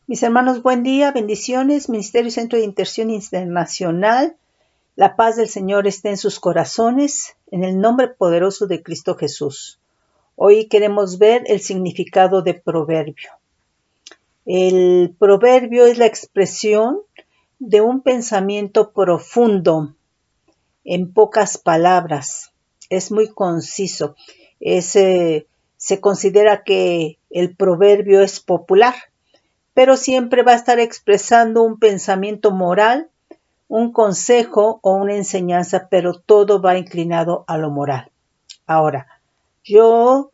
Mis hermanos, buen día, bendiciones, Ministerio Centro de Intercesión Internacional. La paz del Señor esté en sus corazones, en el nombre poderoso de Cristo Jesús. Hoy queremos ver el significado de proverbio. El proverbio es la expresión de un pensamiento profundo, en pocas palabras. Es muy conciso. Se considera que el proverbio es popular, pero siempre va a estar expresando un pensamiento moral, un consejo o una enseñanza, pero todo va inclinado a lo moral. Ahora, yo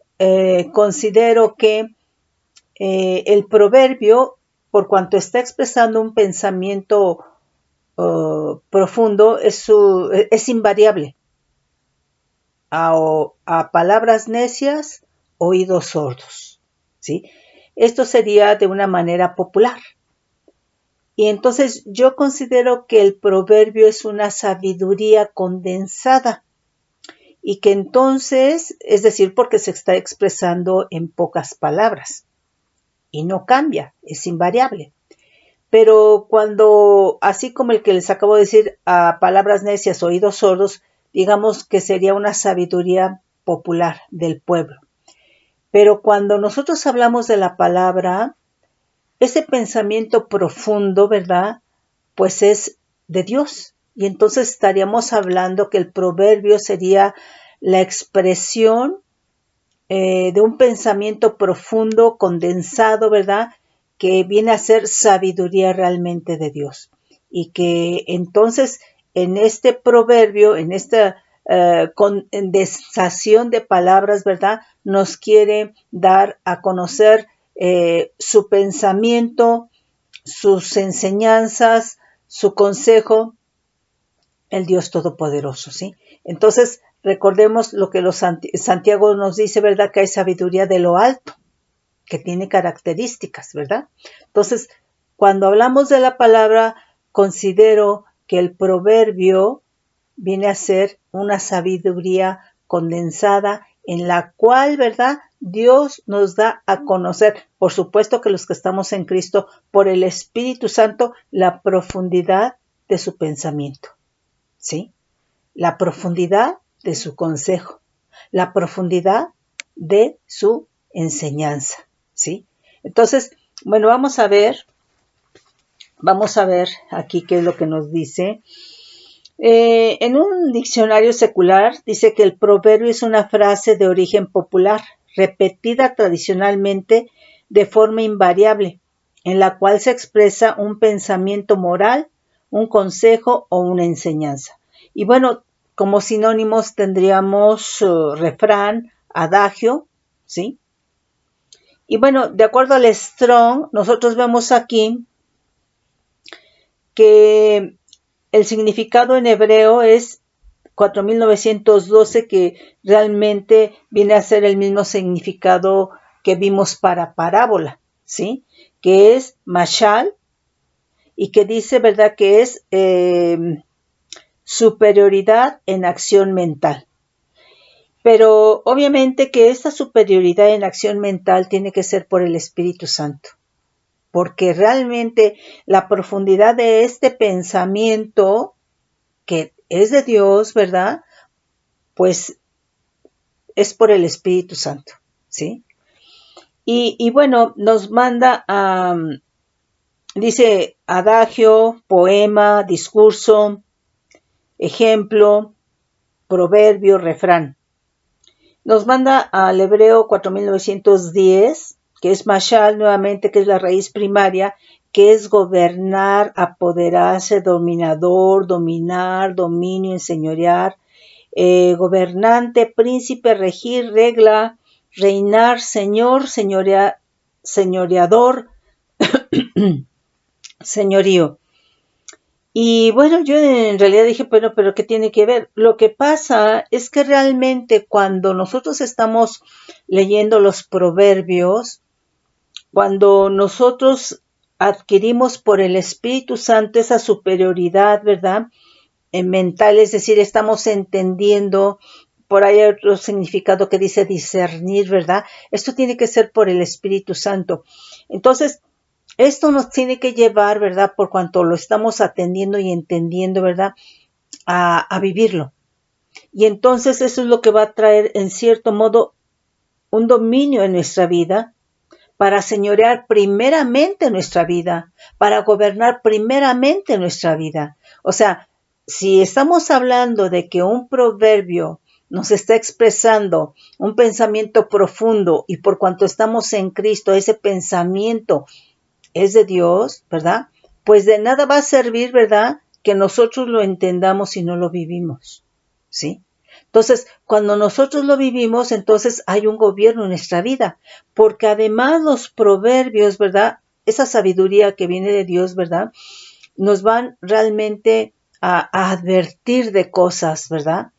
considero que el proverbio, por cuanto está expresando un pensamiento profundo, es invariable. A palabras necias, oídos sordos, ¿sí? Esto sería de una manera popular. Y entonces yo considero que el proverbio es una sabiduría condensada y que entonces, es decir, porque se está expresando en pocas palabras y no cambia, es invariable. Pero cuando, así como el que les acabo de decir, a palabras necias, oídos sordos, digamos que sería una sabiduría popular del pueblo. Pero cuando nosotros hablamos de la palabra, ese pensamiento profundo, ¿verdad? Pues es de Dios. Y entonces estaríamos hablando que el proverbio sería la expresión de un pensamiento profundo, condensado, ¿verdad? Que viene a ser sabiduría realmente de Dios. Y que entonces en este proverbio, en esta condensación de palabras, ¿verdad? Nos quiere dar a conocer su pensamiento, sus enseñanzas, su consejo, el Dios Todopoderoso, ¿sí? Entonces, recordemos lo que Santiago nos dice, ¿verdad? Que hay sabiduría de lo alto, que tiene características, ¿verdad? Entonces, cuando hablamos de la palabra, considero que el proverbio viene a ser una sabiduría condensada en la cual, ¿verdad? Dios nos da a conocer, por supuesto que los que estamos en Cristo, por el Espíritu Santo, la profundidad de su pensamiento, ¿sí? La profundidad de su consejo, la profundidad de su enseñanza, ¿sí? Entonces, bueno, vamos a ver aquí qué es lo que nos dice. En un diccionario secular dice que el proverbio es una frase de origen popular, repetida tradicionalmente de forma invariable, en la cual se expresa un pensamiento moral, un consejo o una enseñanza. Y bueno, como sinónimos tendríamos refrán, adagio, ¿sí? Y bueno, de acuerdo al Strong, nosotros vemos aquí que el significado en hebreo es 4912, que realmente viene a ser el mismo significado que vimos para parábola, ¿sí? Que es mashal y que dice, ¿verdad? Que es superioridad en acción mental. Pero obviamente que esta superioridad en acción mental tiene que ser por el Espíritu Santo, porque realmente la profundidad de este pensamiento que es de Dios, ¿verdad? Pues es por el Espíritu Santo, ¿sí? Y bueno, nos manda a, dice adagio, poema, discurso, ejemplo, proverbio, refrán. Nos manda al Hebreo 4910, que es mashal nuevamente, que es la raíz primaria, que es gobernar, apoderarse, dominador, dominar, dominio, enseñorear, gobernante, príncipe, regir, regla, reinar, señor, señoreador, señorío. Y bueno, yo en realidad dije, bueno, pero ¿qué tiene que ver? Lo que pasa es que realmente cuando nosotros estamos leyendo los proverbios, cuando nosotros adquirimos por el Espíritu Santo esa superioridad, ¿verdad? Mental, es decir, estamos entendiendo, por ahí hay otro significado que dice discernir, ¿verdad? Esto tiene que ser por el Espíritu Santo. Entonces, esto nos tiene que llevar, ¿verdad? Por cuanto lo estamos atendiendo y entendiendo, ¿verdad? A vivirlo. Y entonces eso es lo que va a traer, en cierto modo, un dominio en nuestra vida, para señorear primeramente nuestra vida, para gobernar primeramente nuestra vida. O sea, si estamos hablando de que un proverbio nos está expresando un pensamiento profundo y por cuanto estamos en Cristo, ese pensamiento es de Dios, ¿verdad? Pues de nada va a servir, ¿verdad? Que nosotros lo entendamos y no lo vivimos, ¿sí? Entonces, cuando nosotros lo vivimos, entonces hay un gobierno en nuestra vida, porque además los proverbios, ¿verdad? Esa sabiduría que viene de Dios, ¿verdad? Nos van realmente a advertir de cosas, ¿verdad?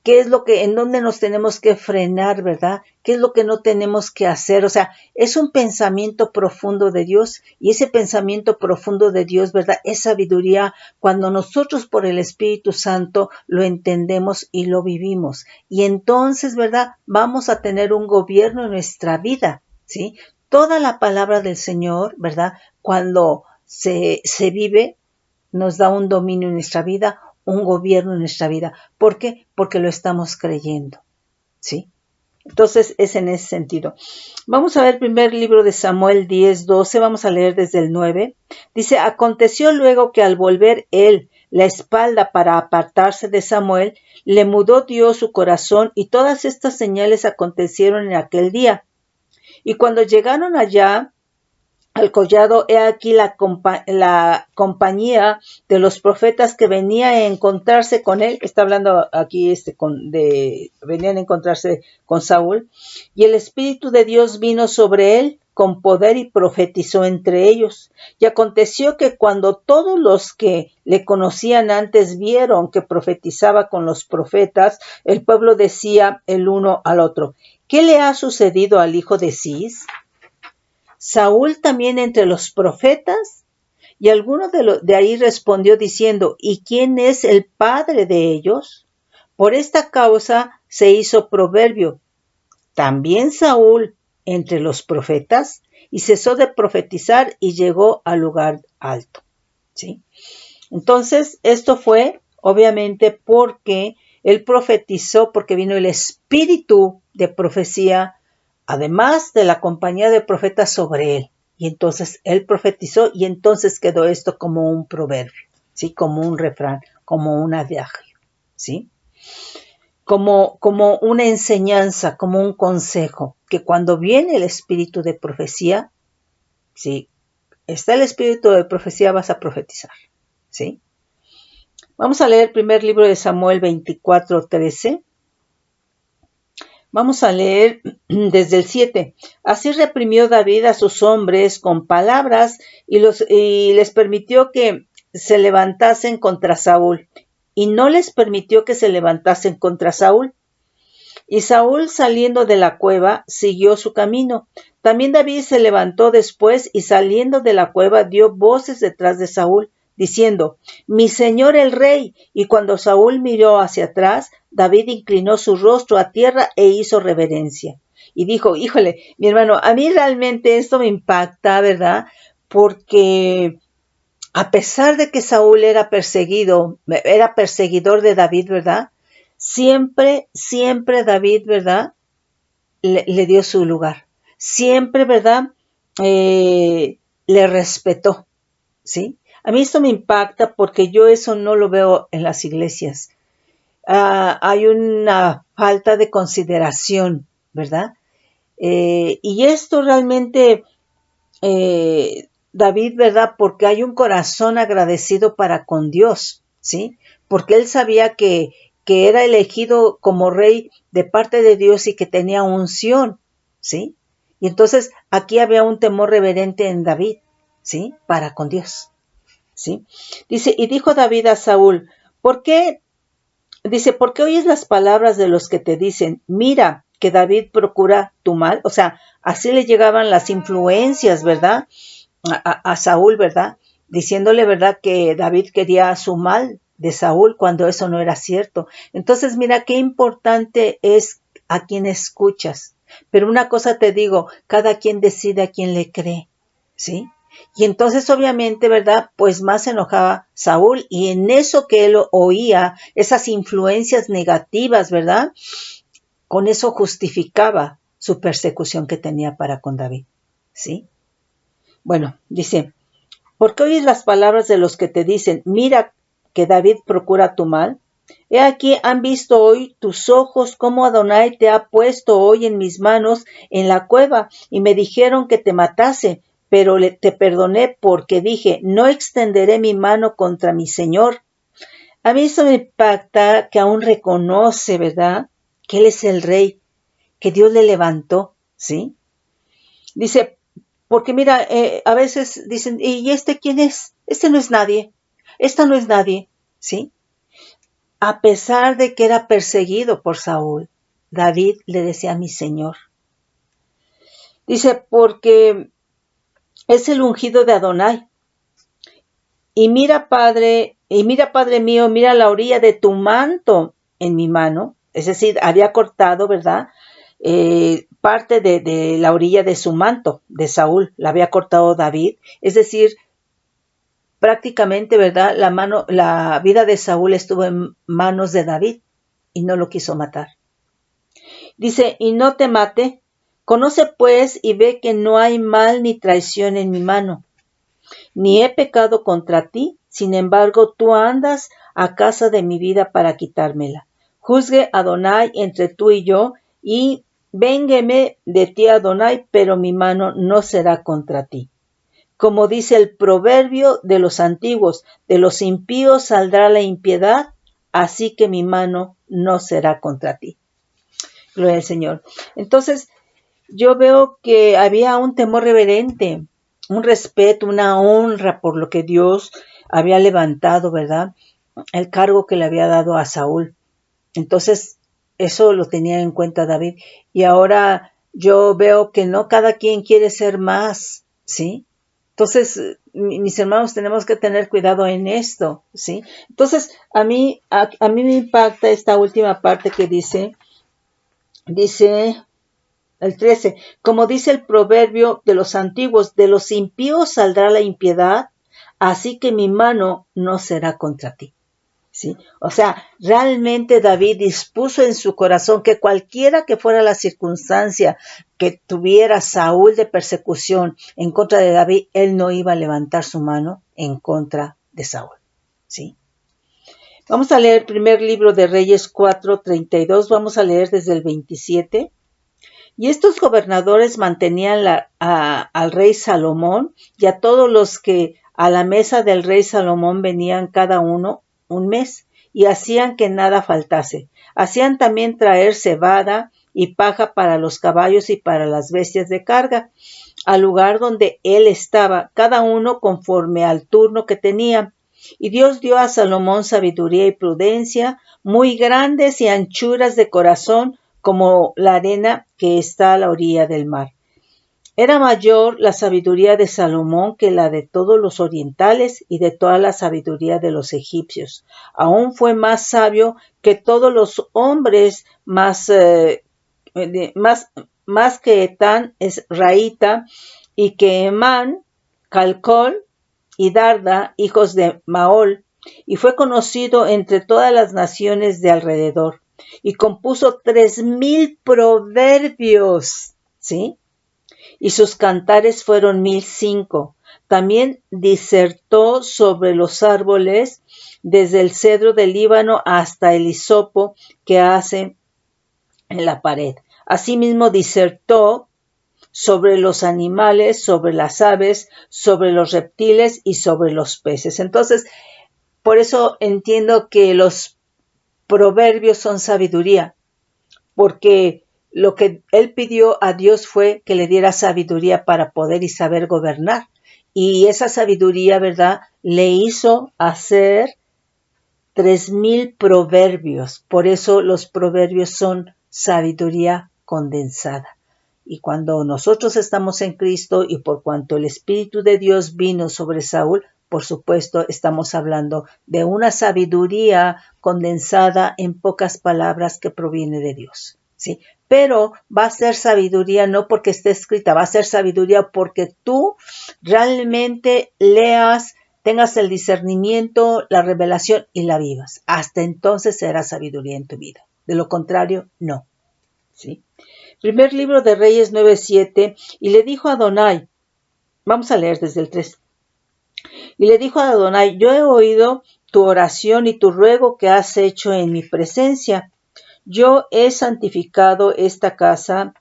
¿Qué es lo que, en dónde nos tenemos que frenar, verdad? ¿Qué es lo que no tenemos que hacer? O sea, es un pensamiento profundo de Dios y ese pensamiento profundo de Dios, ¿verdad? Es sabiduría cuando nosotros por el Espíritu Santo lo entendemos y lo vivimos. Y entonces, ¿verdad? Vamos a tener un gobierno en nuestra vida, ¿sí? Toda la palabra del Señor, ¿verdad? Cuando se vive, nos da un dominio en nuestra vida, un gobierno en nuestra vida. ¿Por qué? Porque lo estamos creyendo, ¿sí? Entonces es en ese sentido. Vamos a ver el primer libro de Samuel 10:12, vamos a leer desde el 9. Dice, aconteció luego que al volver él la espalda para apartarse de Samuel, le mudó Dios su corazón y todas estas señales acontecieron en aquel día. Y cuando llegaron allá, al collado, he aquí la compañía de los profetas que venía a encontrarse con él, está hablando aquí venían a encontrarse con Saúl, y el Espíritu de Dios vino sobre él con poder y profetizó entre ellos. Y aconteció que cuando todos los que le conocían antes vieron que profetizaba con los profetas, el pueblo decía el uno al otro, ¿qué le ha sucedido al hijo de Cis? Saúl también entre los profetas, y alguno de ahí respondió diciendo, ¿y quién es el padre de ellos? Por esta causa se hizo proverbio. También Saúl entre los profetas, y cesó de profetizar y llegó al lugar alto. ¿Sí? Entonces, esto fue obviamente porque él profetizó, porque vino el espíritu de profecía además de la compañía de profetas sobre él. Y entonces él profetizó y entonces quedó esto como un proverbio, ¿sí? Como un refrán, como un adagio, ¿sí? Como una enseñanza, como un consejo, que cuando viene el espíritu de profecía, ¿sí? Está el espíritu de profecía, vas a profetizar, ¿sí? Vamos a leer el primer libro de Samuel 24:13. Vamos a leer desde el 7. Así reprimió David a sus hombres con palabras y les permitió que se levantasen contra Saúl. Y no les permitió que se levantasen contra Saúl. Y Saúl, saliendo de la cueva, siguió su camino. También David se levantó después y saliendo de la cueva dio voces detrás de Saúl, diciendo, mi señor el rey. Y cuando Saúl miró hacia atrás, David inclinó su rostro a tierra e hizo reverencia. Y dijo, híjole, mi hermano, a mí realmente esto me impacta, ¿verdad? Porque a pesar de que Saúl era perseguidor de David, ¿verdad? Siempre David, ¿verdad? Le dio su lugar. Siempre, ¿verdad? Le respetó, ¿sí? A mí esto me impacta porque yo eso no lo veo en las iglesias. Hay una falta de consideración, ¿verdad? Y esto realmente, David, ¿verdad? Porque hay un corazón agradecido para con Dios, ¿sí? Porque él sabía que era elegido como rey de parte de Dios y que tenía unción, ¿sí? Y entonces aquí había un temor reverente en David, ¿sí? Para con Dios, ¿sí? Dice, y dijo David a Saúl, ¿por qué? Dice, ¿por qué oyes las palabras de los que te dicen, mira que David procura tu mal? O sea, así le llegaban las influencias, ¿verdad? A Saúl, ¿verdad? Diciéndole, ¿verdad? Que David quería su mal de Saúl cuando eso no era cierto. Entonces, mira qué importante es a quien escuchas. Pero una cosa te digo, cada quien decide a quién le cree, ¿sí? Y entonces obviamente, ¿verdad? Pues más se enojaba Saúl y en eso que él oía, esas influencias negativas, ¿verdad? Con eso justificaba su persecución que tenía para con David, ¿sí? Bueno, dice, ¿por qué oyes las palabras de los que te dicen, mira que David procura tu mal? He aquí han visto hoy tus ojos cómo Adonai te ha puesto hoy en mis manos en la cueva y me dijeron que te matase, pero te perdoné porque dije, no extenderé mi mano contra mi Señor. A mí eso me impacta que aún reconoce, ¿verdad? Que Él es el Rey, que Dios le levantó, ¿sí? Dice, porque mira, a veces dicen, ¿y este quién es? Este no es nadie, esta no es nadie, ¿sí? A pesar de que era perseguido por Saúl, David le decía a mi Señor. Dice, porque es el ungido de Adonai. Y mira, Padre mío, mira la orilla de tu manto en mi mano. Es decir, había cortado, ¿verdad? Parte de la orilla de su manto, de Saúl, la había cortado David. Es decir, prácticamente, ¿verdad? La vida de Saúl estuvo en manos de David y no lo quiso matar. Dice, y no te mate, conoce pues y ve que no hay mal ni traición en mi mano, ni he pecado contra ti, sin embargo tú andas a casa de mi vida para quitármela. Juzgue Adonai entre tú y yo, y véngueme de ti Adonai, pero mi mano no será contra ti. Como dice el proverbio de los antiguos, de los impíos saldrá la impiedad, así que mi mano no será contra ti. Gloria al Señor. Entonces, yo veo que había un temor reverente, un respeto, una honra por lo que Dios había levantado, ¿verdad? El cargo que le había dado a Saúl. Entonces, eso lo tenía en cuenta David. Y ahora yo veo que no cada quien quiere ser más, ¿sí? Entonces, mis hermanos, tenemos que tener cuidado en esto, ¿sí? Entonces, a mí me impacta esta última parte que dice el 13, como dice el proverbio de los antiguos, de los impíos saldrá la impiedad, así que mi mano no será contra ti. ¿Sí? O sea, realmente David dispuso en su corazón que cualquiera que fuera la circunstancia que tuviera Saúl de persecución en contra de David, él no iba a levantar su mano en contra de Saúl. ¿Sí? Vamos a leer el primer libro de Reyes 4:32, vamos a leer desde el 27. Y estos gobernadores mantenían al rey Salomón y a todos los que a la mesa del rey Salomón venían cada uno un mes, y hacían que nada faltase. Hacían también traer cebada y paja para los caballos y para las bestias de carga, al lugar donde él estaba, cada uno conforme al turno que tenía. Y Dios dio a Salomón sabiduría y prudencia, muy grandes y anchuras de corazón, como la arena que está a la orilla del mar. Era mayor la sabiduría de Salomón que la de todos los orientales y de toda la sabiduría de los egipcios. Aún fue más sabio que todos los hombres, más que Etán, Esraíta, y que Emán, Calcol y Darda, hijos de Maol, y fue conocido entre todas las naciones de alrededor. Y compuso 3,000 proverbios, ¿sí? Y sus cantares fueron 1,005. También disertó sobre los árboles, desde el cedro del Líbano hasta el hisopo que hace en la pared. Asimismo disertó sobre los animales, sobre las aves, sobre los reptiles y sobre los peces. Entonces, por eso entiendo que los proverbios son sabiduría, porque lo que él pidió a Dios fue que le diera sabiduría para poder y saber gobernar. Y esa sabiduría, ¿verdad?, le hizo hacer 3,000 proverbios. Por eso los proverbios son sabiduría condensada. Y cuando nosotros estamos en Cristo y por cuanto el Espíritu de Dios vino sobre Saúl, por supuesto, estamos hablando de una sabiduría condensada en pocas palabras que proviene de Dios, ¿sí? pero va a ser sabiduría no porque esté escrita, va a ser sabiduría porque tú realmente leas, tengas el discernimiento, la revelación y la vivas. Hasta entonces será sabiduría en tu vida. De lo contrario, no. ¿Sí? Primer libro de Reyes 9:7, y le dijo a Adonai, vamos a leer desde el 3, y le dijo a Adonai, yo he oído tu oración y tu ruego que has hecho en mi presencia. Yo he santificado esta casa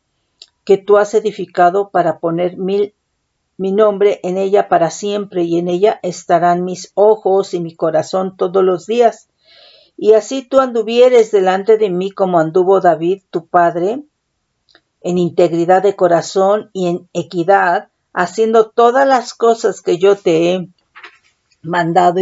que tú has edificado para poner mi nombre en ella para siempre, y en ella estarán mis ojos y mi corazón todos los días. Y así tú anduvieres delante de mí como anduvo David tu padre, en integridad de corazón y en equidad, haciendo todas las cosas que yo te he mandado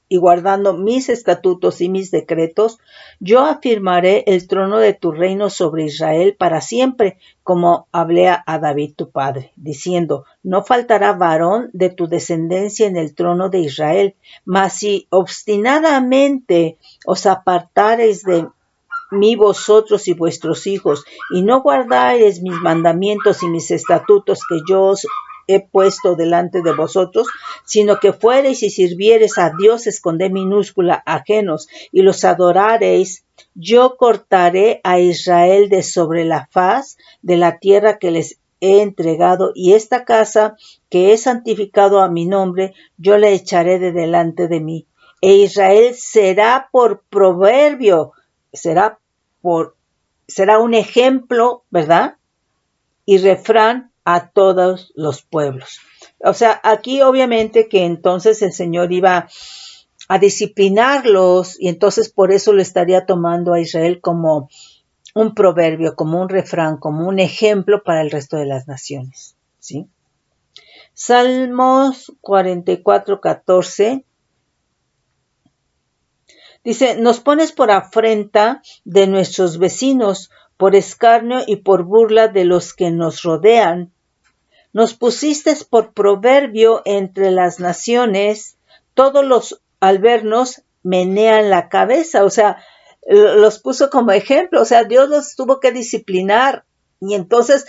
y guardando mis estatutos y mis decretos, yo afirmaré el trono de tu reino sobre Israel para siempre, como hablé a David tu padre, diciendo, no faltará varón de tu descendencia en el trono de Israel, mas si obstinadamente os apartareis de mí vosotros y vuestros hijos, y no guardáis mis mandamientos y mis estatutos que yo os he puesto delante de vosotros, sino que fuereis y sirviereis a dioses con D minúscula ajenos, y los adorareis, yo cortaré a Israel de sobre la faz de la tierra que les he entregado, y esta casa que he santificado a mi nombre, yo la echaré de delante de mí. E Israel será por proverbio, será un ejemplo, ¿verdad? Y refrán a todos los pueblos. O sea, aquí obviamente que entonces el Señor iba a disciplinarlos, y entonces por eso lo estaría tomando a Israel como un proverbio, como un refrán, como un ejemplo para el resto de las naciones, ¿sí? Salmos 44:14 dice, nos pones por afrenta de nuestros vecinos, por escarnio y por burla de los que nos rodean. Nos pusiste por proverbio entre las naciones, todos los al vernos menean la cabeza, o sea, los puso como ejemplo, o sea, Dios los tuvo que disciplinar, y entonces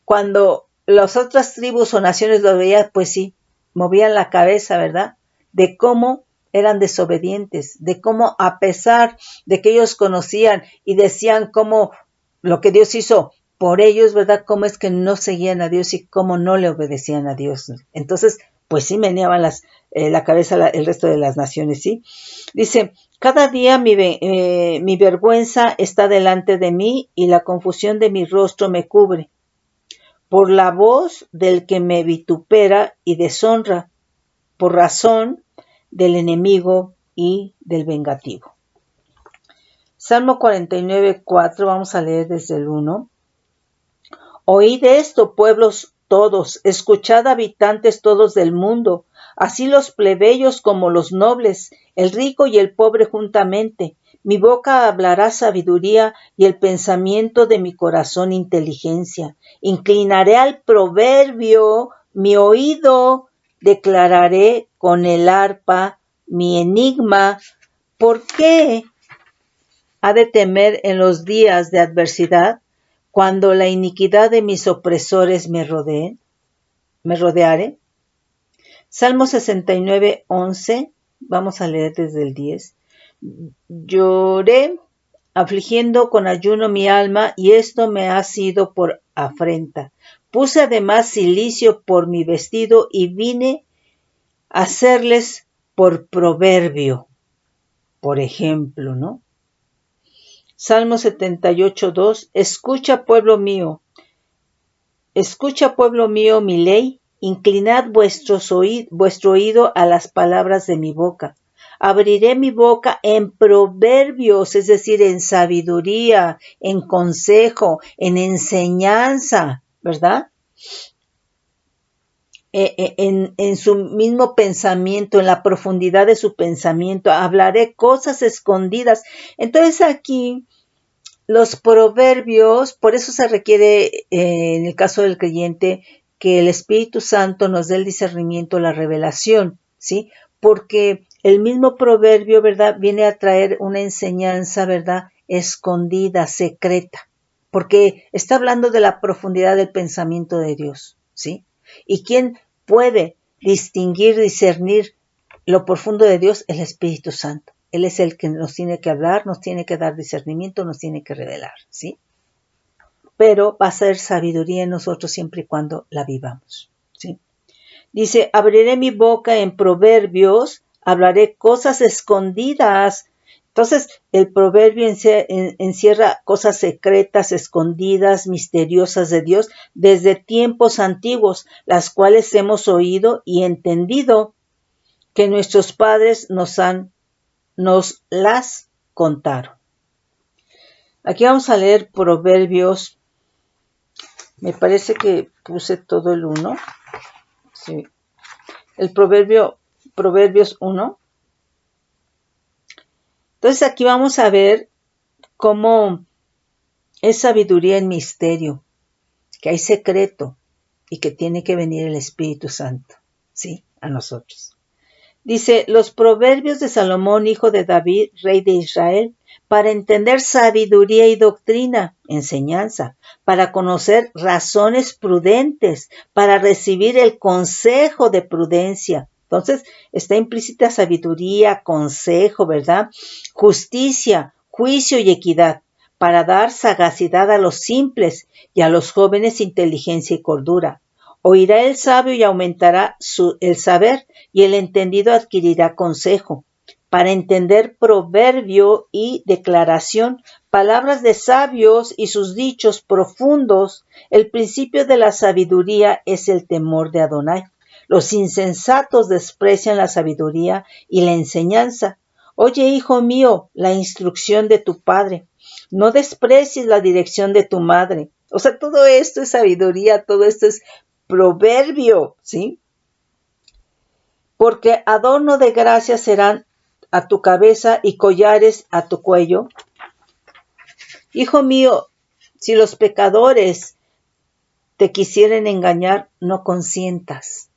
cuando las otras tribus o naciones lo veían, pues sí, movían la cabeza, ¿verdad? De cómo eran desobedientes, de cómo a pesar de que ellos conocían y decían cómo lo que Dios hizo por ellos, ¿verdad? Cómo es que no seguían a Dios y cómo no le obedecían a Dios. Entonces, pues sí meneaban la cabeza el resto de las naciones, ¿sí? Dice, cada día mi vergüenza está delante de mí y la confusión de mi rostro me cubre. Por la voz del que me vitupera y deshonra, por razón del enemigo y del vengativo. Salmo 49:4, vamos a leer desde el 1. Oíd esto, pueblos todos, escuchad habitantes todos del mundo, así los plebeyos como los nobles, el rico y el pobre juntamente. Mi boca hablará sabiduría y el pensamiento de mi corazón inteligencia. Inclinaré al proverbio mi oído, declararé con el arpa mi enigma. ¿Por qué ha de temer en los días de adversidad, cuando la iniquidad de mis opresores me rodeare? Salmo 69:11, vamos a leer desde el 10. Lloré, afligiendo con ayuno mi alma, y esto me ha sido por afrenta. Puse además cilicio por mi vestido, y vine a hacerles por proverbio, por ejemplo, ¿no? Salmo 78:2, escucha pueblo mío mi ley, inclinad vuestro oído a las palabras de mi boca. Abriré mi boca en proverbios, es decir, en sabiduría, en consejo, en enseñanza, ¿verdad? En su mismo pensamiento, en la profundidad de su pensamiento, hablaré cosas escondidas. Entonces aquí los proverbios, por eso se requiere en el caso del creyente que el Espíritu Santo nos dé el discernimiento, la revelación, ¿sí? Porque el mismo proverbio, ¿verdad?, viene a traer una enseñanza, ¿verdad?, escondida, secreta, porque está hablando de la profundidad del pensamiento de Dios, ¿sí? ¿Y quién puede distinguir, discernir lo profundo de Dios? El Espíritu Santo. Él es el que nos tiene que hablar, nos tiene que dar discernimiento, nos tiene que revelar, ¿sí? Pero va a ser sabiduría en nosotros siempre y cuando la vivamos, ¿sí? Dice, abriré mi boca en proverbios, hablaré cosas escondidas. Entonces, el proverbio encierra cosas secretas, escondidas, misteriosas de Dios desde tiempos antiguos, las cuales hemos oído y entendido que nuestros padres nos las contaron. Aquí vamos a leer proverbios. Me parece que puse todo el 1. Sí. El Proverbios 1. Entonces aquí vamos a ver cómo es sabiduría en misterio, que hay secreto y que tiene que venir el Espíritu Santo, ¿sí? A nosotros. Dice, los proverbios de Salomón, hijo de David, rey de Israel, para entender sabiduría y doctrina, enseñanza, para conocer razones prudentes, para recibir el consejo de prudencia. Entonces, está implícita sabiduría, consejo, ¿verdad? Justicia, juicio y equidad, para dar sagacidad a los simples y a los jóvenes inteligencia y cordura. Oirá el sabio y aumentará el saber, y el entendido adquirirá consejo. Para entender proverbio y declaración, palabras de sabios y sus dichos profundos, el principio de la sabiduría es el temor de Adonai. Los insensatos desprecian la sabiduría y la enseñanza. Oye, hijo mío, la instrucción de tu padre. No desprecies la dirección de tu madre. O sea, todo esto es sabiduría, todo esto es proverbio, ¿sí? Porque adorno de gracia serán a tu cabeza y collares a tu cuello. Hijo mío, si los pecadores te quisieren engañar, no consientas.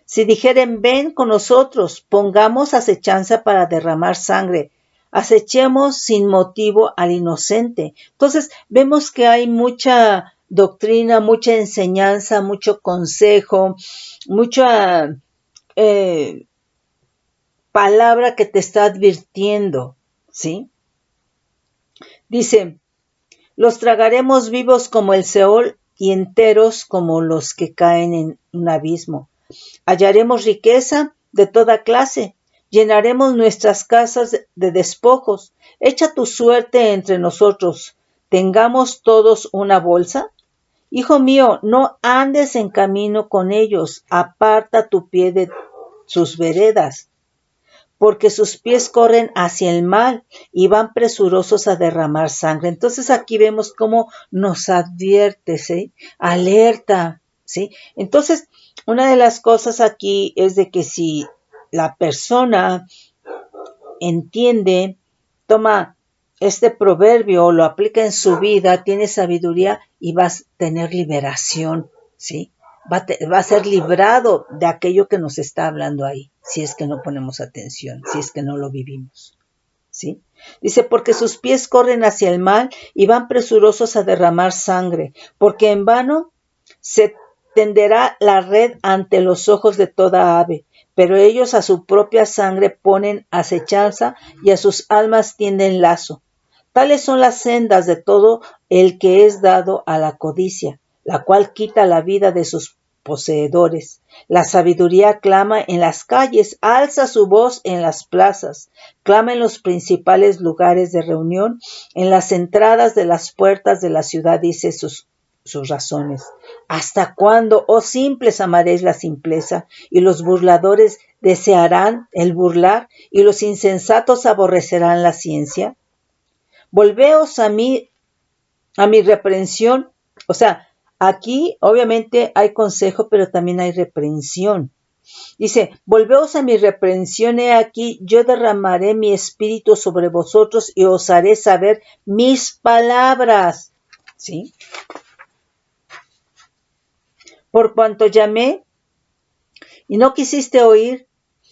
Si dijeren, ven con nosotros, pongamos acechanza para derramar sangre, acechemos sin motivo al inocente. Entonces, vemos que hay mucha doctrina, mucha enseñanza, mucho consejo, mucha palabra que te está advirtiendo, ¿sí? Dice, los tragaremos vivos como el Seol y enteros como los que caen en un abismo. Hallaremos riqueza de toda clase, llenaremos nuestras casas de despojos. Echa tu suerte entre nosotros, tengamos todos una bolsa. Hijo mío, no andes en camino con ellos, aparta tu pie de sus veredas, porque sus pies corren hacia el mal y van presurosos a derramar sangre. Entonces aquí vemos cómo nos advierte, ¿sí? Alerta, ¿sí? Entonces, una de las cosas aquí es de que si la persona entiende, toma este proverbio, lo aplica en su vida, tiene sabiduría y va a tener liberación, ¿sí? Va a ser librado de aquello que nos está hablando ahí, si es que no ponemos atención, si es que no lo vivimos, ¿sí? Dice, porque sus pies corren hacia el mal y van presurosos a derramar sangre, porque en vano se tenderá la red ante los ojos de toda ave, pero ellos a su propia sangre ponen acechanza y a sus almas tienden lazo. Tales son las sendas de todo el que es dado a la codicia, la cual quita la vida de sus poseedores. La sabiduría clama en las calles, alza su voz en las plazas, clama en los principales lugares de reunión, en las entradas de las puertas de la ciudad dice sus razones. ¿Hasta cuándo, oh simples, amaréis la simpleza, y los burladores desearán el burlar, y los insensatos aborrecerán la ciencia? Volveos a mi reprensión. O sea, aquí obviamente hay consejo, pero también hay reprensión. Dice, volveos a mi reprensión, he aquí, yo derramaré mi espíritu sobre vosotros y os haré saber mis palabras. ¿Sí? Por cuanto llamé y no quisiste oír,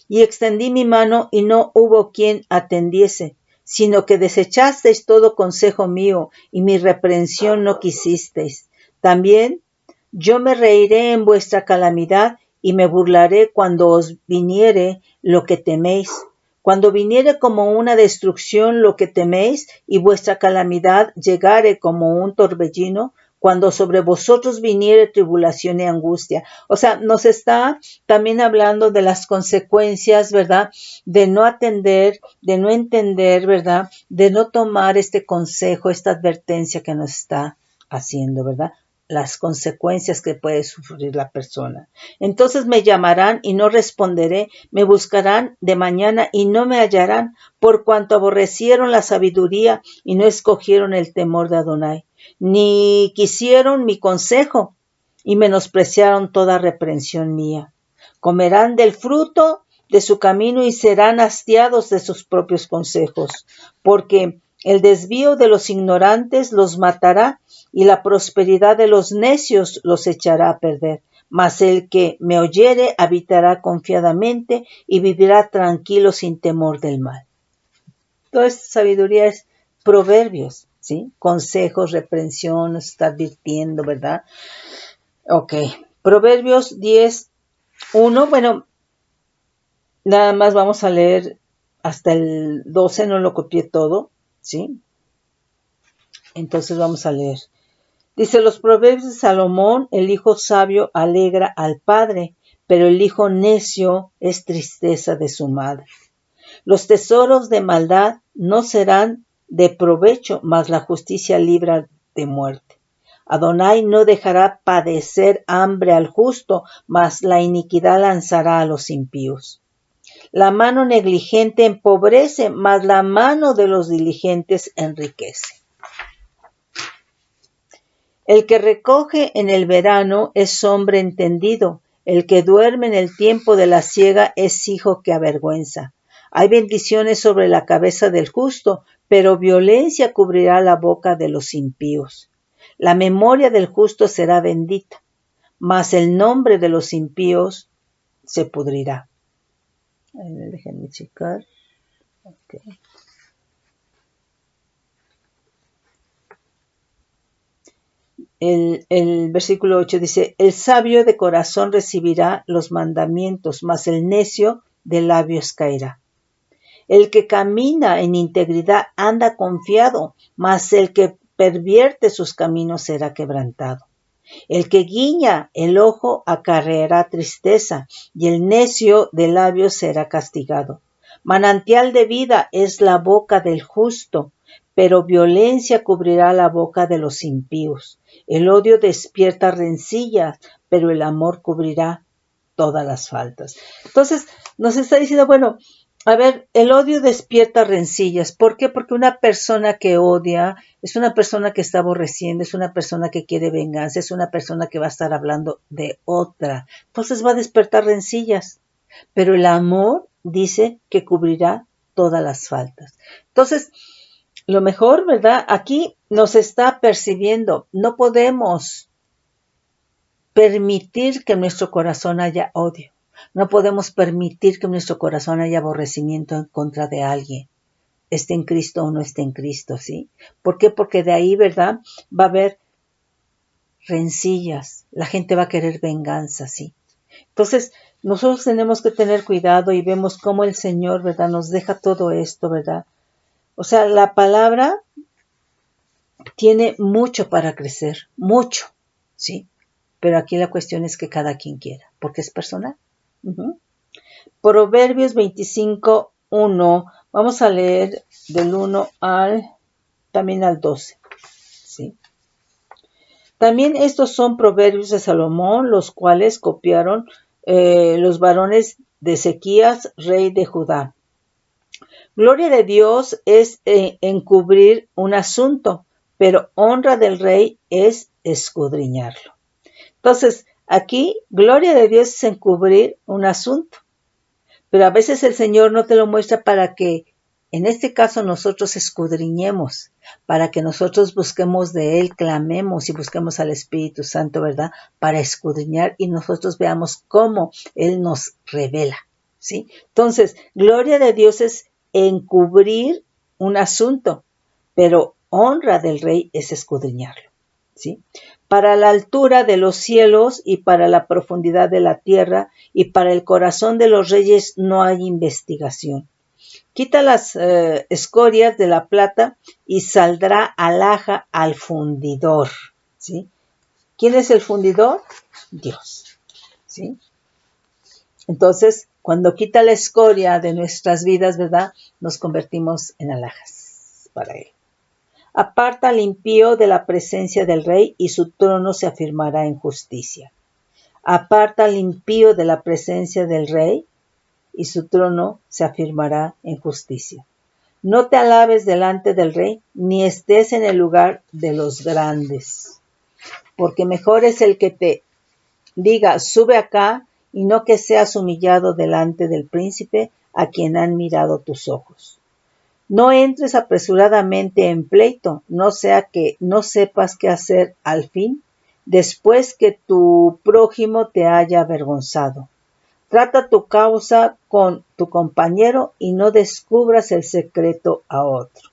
y extendí mi mano y no hubo quien atendiese. sino que desechasteis todo consejo mío, y mi reprensión no quisisteis. También yo me reiré en vuestra calamidad, y me burlaré cuando os viniere lo que teméis. Cuando viniere como una destrucción lo que teméis, y vuestra calamidad llegare como un torbellino, cuando sobre vosotros viniere tribulación y angustia. O sea, nos está también hablando de las consecuencias, ¿verdad? De no atender, de no entender, ¿verdad? De no tomar este consejo, esta advertencia que nos está haciendo, ¿verdad? Las consecuencias que puede sufrir la persona. Entonces me llamarán y no responderé, me buscarán de mañana y no me hallarán, por cuanto aborrecieron la sabiduría y no escogieron el temor de Adonai, ni quisieron mi consejo y menospreciaron toda reprensión mía. Comerán del fruto de su camino y serán hastiados de sus propios consejos, porque el desvío de los ignorantes los matará y la prosperidad de los necios los echará a perder. Mas el que me oyere habitará confiadamente y vivirá tranquilo sin temor del mal. Toda esta sabiduría es proverbios, ¿sí? Consejos, reprensión, nos está advirtiendo, ¿verdad? Ok. Proverbios 10:1. Bueno, nada más vamos a leer hasta el 12, no lo copié todo, ¿sí? Entonces vamos a leer. Dice, los proverbios de Salomón, el hijo sabio alegra al padre, pero el hijo necio es tristeza de su madre. Los tesoros de maldad no serán de provecho, mas la justicia libra de muerte. Adonai no dejará padecer hambre al justo, mas la iniquidad lanzará a los impíos. La mano negligente empobrece, mas la mano de los diligentes enriquece. El que recoge en el verano es hombre entendido, el que duerme en el tiempo de la siega es hijo que avergüenza. Hay bendiciones sobre la cabeza del justo, pero violencia cubrirá la boca de los impíos. La memoria del justo será bendita, mas el nombre de los impíos se pudrirá. Déjenme checar. Okay. El versículo 8 dice, el sabio de corazón recibirá los mandamientos, mas el necio de labios caerá. El que camina en integridad anda confiado, mas el que pervierte sus caminos será quebrantado. El que guiña el ojo acarreará tristeza, y el necio de labios será castigado. Manantial de vida es la boca del justo, pero violencia cubrirá la boca de los impíos. El odio despierta rencillas, pero el amor cubrirá todas las faltas. Entonces, nos está diciendo, bueno, a ver, el odio despierta rencillas. ¿Por qué? Porque una persona que odia es una persona que está aborreciendo, es una persona que quiere venganza, es una persona que va a estar hablando de otra. Entonces va a despertar rencillas. Pero el amor dice que cubrirá todas las faltas. Entonces, lo mejor, ¿verdad? Aquí nos está percibiendo. No podemos permitir que en nuestro corazón haya odio. No podemos permitir que en nuestro corazón haya aborrecimiento en contra de alguien, esté en Cristo o no esté en Cristo, ¿sí? ¿Por qué? Porque de ahí, ¿verdad? Va a haber rencillas, la gente va a querer venganza, ¿sí? Entonces, nosotros tenemos que tener cuidado y vemos cómo el Señor, ¿verdad? Nos deja todo esto, ¿verdad? O sea, la palabra tiene mucho para crecer, mucho, ¿sí? Pero aquí la cuestión es que cada quien quiera, porque es personal. Proverbios 25:1. Vamos a leer del 1 también al 12. ¿Sí? También estos son proverbios de Salomón, los cuales copiaron los varones de Ezequías, rey de Judá. Gloria de Dios es encubrir un asunto, pero honra del rey es escudriñarlo. Entonces, aquí, gloria de Dios es encubrir un asunto. Pero a veces el Señor no te lo muestra para que, en este caso, nosotros escudriñemos, para que nosotros busquemos de Él, clamemos y busquemos al Espíritu Santo, ¿verdad? Para escudriñar y nosotros veamos cómo Él nos revela, ¿sí? Entonces, gloria de Dios es encubrir un asunto, pero honra del rey es escudriñarlo, ¿sí? Para la altura de los cielos y para la profundidad de la tierra y para el corazón de los reyes no hay investigación. Quita las escorias de la plata y saldrá alhaja al fundidor, ¿sí? ¿Quién es el fundidor? Dios, ¿sí? Entonces, cuando quita la escoria de nuestras vidas, ¿verdad? Nos convertimos en alhajas para Él. Aparta al impío de la presencia del rey y su trono se afirmará en justicia. Aparta al impío de la presencia del rey y su trono se afirmará en justicia. No te alabes delante del rey, ni estés en el lugar de los grandes, porque mejor es el que te diga, sube acá, y no que seas humillado delante del príncipe a quien han mirado tus ojos. No entres apresuradamente en pleito, no sea que no sepas qué hacer al fin, después que tu prójimo te haya avergonzado. Trata tu causa con tu compañero y no descubras el secreto a otro.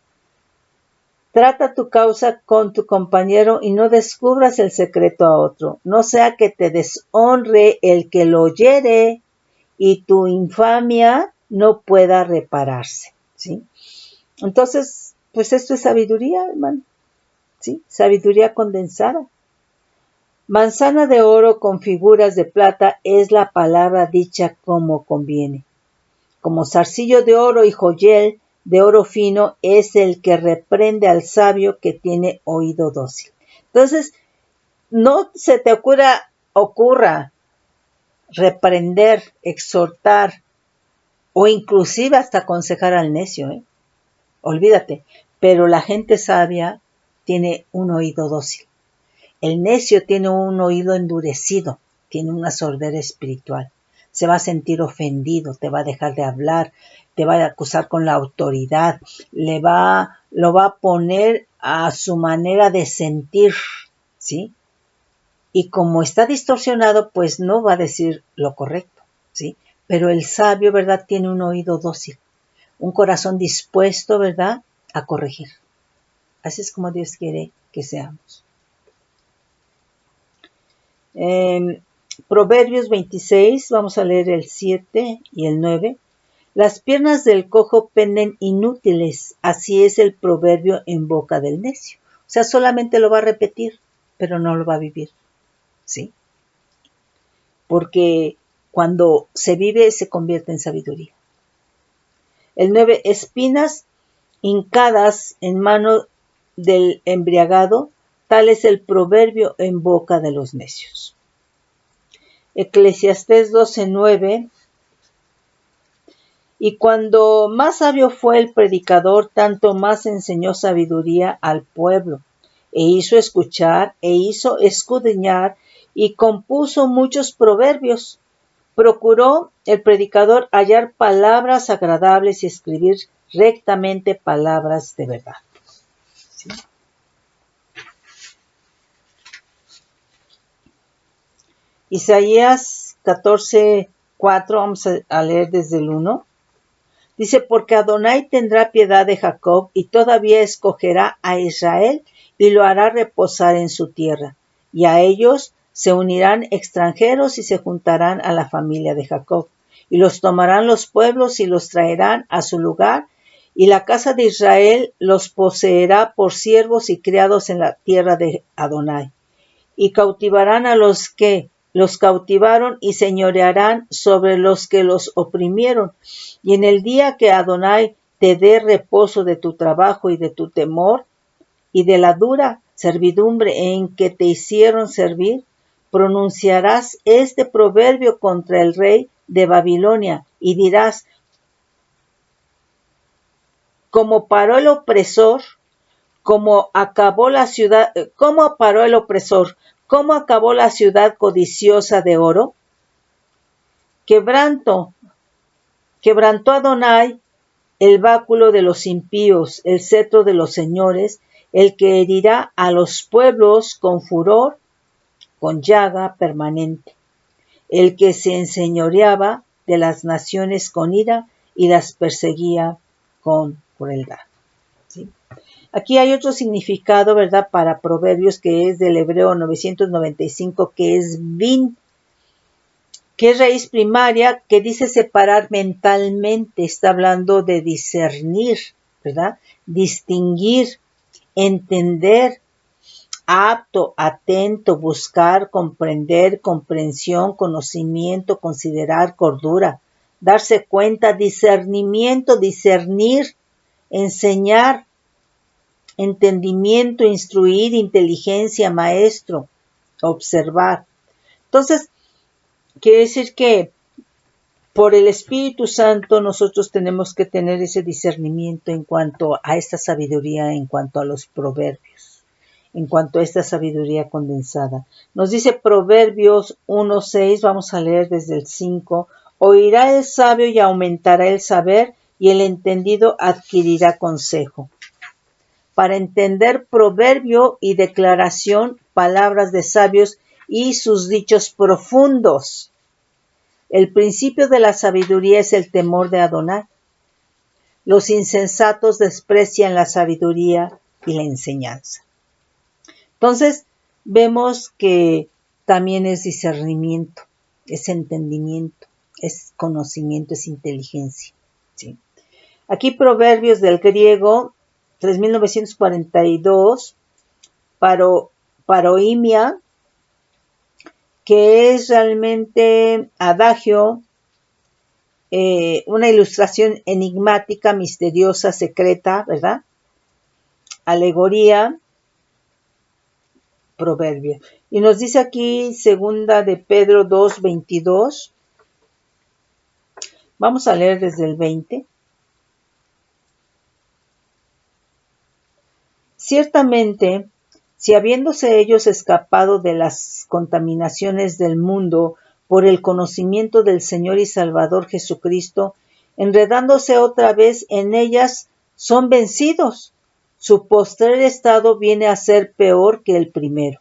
Trata tu causa con tu compañero y no descubras el secreto a otro. No sea que te deshonre el que lo oyere y tu infamia no pueda repararse, ¿sí? Entonces, pues esto es sabiduría, hermano, ¿sí? Sabiduría condensada. Manzana de oro con figuras de plata es la palabra dicha como conviene. Como zarcillo de oro y joyel de oro fino es el que reprende al sabio que tiene oído dócil. Entonces, no se te ocurra reprender, exhortar o inclusive hasta aconsejar al necio, ¿eh? Olvídate, pero la gente sabia tiene un oído dócil. El necio tiene un oído endurecido, tiene una sordera espiritual. Se va a sentir ofendido, te va a dejar de hablar, te va a acusar con la autoridad, lo va a poner a su manera de sentir, ¿sí? Y como está distorsionado, pues no va a decir lo correcto, ¿sí? Pero el sabio, ¿verdad? Tiene un oído dócil, un corazón dispuesto, ¿verdad?, a corregir. Así es como Dios quiere que seamos. Proverbios 26, vamos a leer el 7 y el 9. Las piernas del cojo penden inútiles, así es el proverbio en boca del necio. O sea, solamente lo va a repetir, pero no lo va a vivir, ¿sí? Porque cuando se vive se convierte en sabiduría. El 9, espinas hincadas en mano del embriagado, tal es el proverbio en boca de los necios. Eclesiastés 12:9. Y cuando más sabio fue el predicador, tanto más enseñó sabiduría al pueblo, e hizo escuchar, e hizo escudriñar, y compuso muchos proverbios. Procuró el predicador hallar palabras agradables y escribir rectamente palabras de verdad. ¿Sí? Isaías 14:4, vamos a leer desde el 1. Dice, porque Adonai tendrá piedad de Jacob y todavía escogerá a Israel y lo hará reposar en su tierra. Y a ellos se unirán extranjeros y se juntarán a la familia de Jacob. Y los tomarán los pueblos y los traerán a su lugar. Y la casa de Israel los poseerá por siervos y criados en la tierra de Adonai. Y cautivarán a los que los cautivaron y señorearán sobre los que los oprimieron. Y en el día que Adonai te dé reposo de tu trabajo y de tu temor y de la dura servidumbre en que te hicieron servir, pronunciarás este proverbio contra el rey de Babilonia y dirás, como paró el opresor, como acabó la ciudad, ¿cómo paró el opresor? ¿Cómo acabó la ciudad codiciosa de oro? Quebrantó Adonai el báculo de los impíos, el cetro de los señores, el que herirá a los pueblos con furor, con llaga permanente, el que se enseñoreaba de las naciones con ira y las perseguía con crueldad. Aquí hay otro significado, ¿verdad? Para proverbios, que es del hebreo 995, que es bin, que es raíz primaria, que dice separar mentalmente. Está hablando de discernir, ¿verdad? Distinguir, entender, apto, atento, buscar, comprender, comprensión, conocimiento, considerar, cordura, darse cuenta, discernimiento, discernir, enseñar, entendimiento, instruir, inteligencia, maestro, observar. Entonces, quiere decir que por el Espíritu Santo nosotros tenemos que tener ese discernimiento en cuanto a esta sabiduría, en cuanto a los proverbios, en cuanto a esta sabiduría condensada. Nos dice Proverbios 1:6, vamos a leer desde el 5, oirá el sabio y aumentará el saber, y el entendido adquirirá consejo. Para entender proverbio y declaración, palabras de sabios y sus dichos profundos. El principio de la sabiduría es el temor de Adonai. Los insensatos desprecian la sabiduría y la enseñanza. Entonces, vemos que también es discernimiento, es entendimiento, es conocimiento, es inteligencia. ¿Sí? Aquí proverbios del griego 3942, paroimia, que es realmente adagio, una ilustración enigmática, misteriosa, secreta, ¿verdad? Alegoría, proverbio. Y nos dice aquí segunda de Pedro 2:22. Vamos a leer desde el 20. Ciertamente, si habiéndose ellos escapado de las contaminaciones del mundo por el conocimiento del Señor y Salvador Jesucristo, enredándose otra vez en ellas, son vencidos, su postrer estado viene a ser peor que el primero,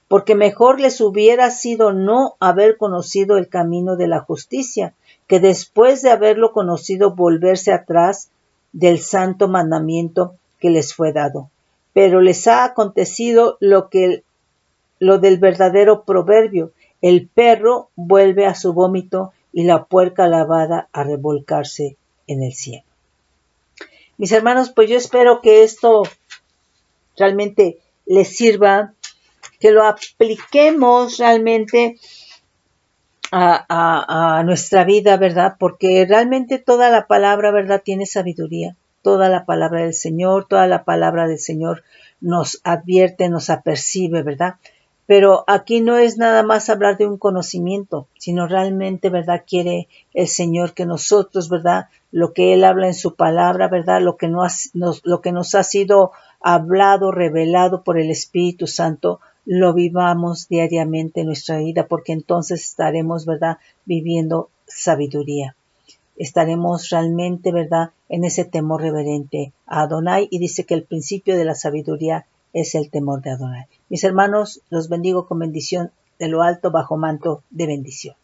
porque mejor les hubiera sido no haber conocido el camino de la justicia, que después de haberlo conocido volverse atrás del santo mandamiento que les fue dado. Pero les ha acontecido lo del verdadero proverbio: el perro vuelve a su vómito y la puerca lavada a revolcarse en el cielo. Mis hermanos, pues yo espero que esto realmente les sirva, que lo apliquemos realmente a nuestra vida, ¿verdad? Porque realmente toda la palabra, ¿verdad?, tiene sabiduría. Toda la palabra del Señor, toda la palabra del Señor nos advierte, nos apercibe, ¿verdad? Pero aquí no es nada más hablar de un conocimiento, sino realmente, ¿verdad?, quiere el Señor que nosotros, ¿verdad?, lo que Él habla en su palabra, ¿verdad?, lo que nos ha sido hablado, revelado por el Espíritu Santo, lo vivamos diariamente en nuestra vida, porque entonces estaremos, ¿verdad?, viviendo sabiduría. Estaremos realmente, ¿verdad?, en ese temor reverente a Adonai, y dice que el principio de la sabiduría es el temor de Adonai. Mis hermanos, los bendigo con bendición de lo alto bajo manto de bendición.